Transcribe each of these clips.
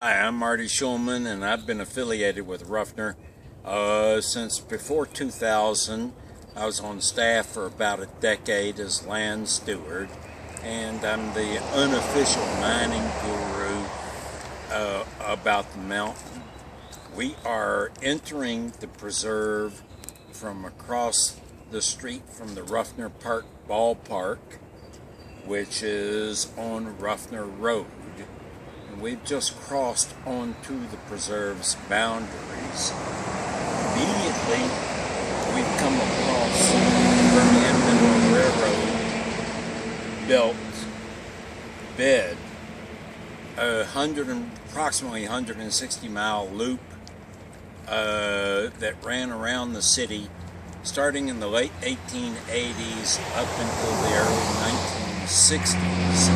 Hi, I'm Marty Schulman, and I've been affiliated with Ruffner since before 2000. I was on staff for about a decade as land steward, and I'm the unofficial mining guru about the mountain. We are entering the preserve from across the street from the Ruffner Park ballpark, which is on Ruffner Road. And we've just crossed onto the preserve's boundaries. Immediately, we've come across the Ruffner Railroad built bed, approximately 160-mile loop that ran around the city starting in the late 1880s up until the early 1960s.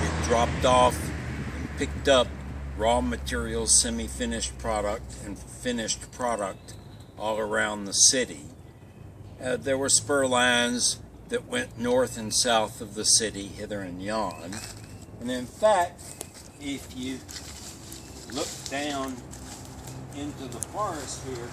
It dropped off and picked up raw materials, semi-finished product, and finished product all around the city. There were spur lines that went north and south of the city, hither and yon. And in fact, if you look down into the forest here,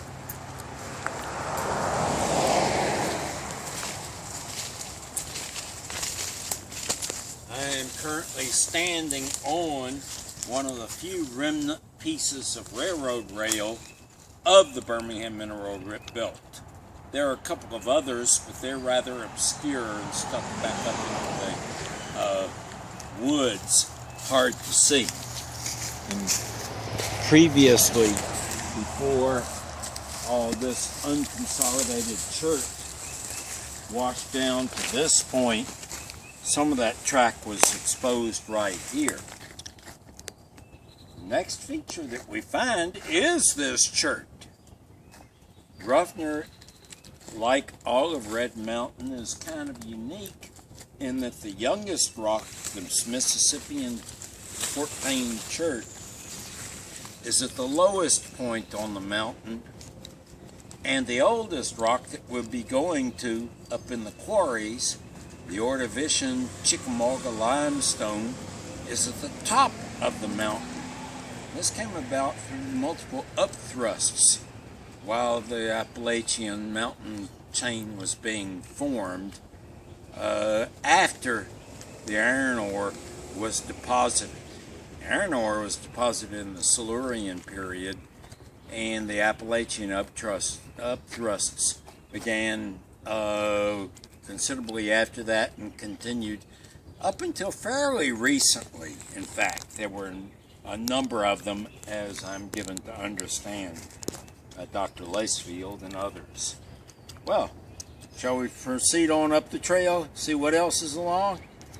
I am currently standing on one of the few remnant pieces of railroad rail of the Birmingham Mineral built. There are a couple of others, but they're rather obscure and stuck back up into the woods, hard to see. And previously, before all this unconsolidated church washed down to this point, some of that track was exposed right here. The next feature that we find is this church. Ruffner, like all of Red Mountain, is kind of unique in that the youngest rock, the Mississippian Fort Payne Church, is at the lowest point on the mountain, and the oldest rock that we'll be going to up in the quarries, the Ordovician Chickamauga limestone, is at the top of the mountain. This came about through multiple upthrusts while the Appalachian mountain chain was being formed after the iron ore was deposited. Iron ore was deposited in the Silurian period, and the Appalachian upthrusts began considerably after that and continued up until fairly recently. In fact, there were a number of them, as I'm given to understand, Dr. Lacefield and others. Well, shall we proceed on up the trail, see what else is along?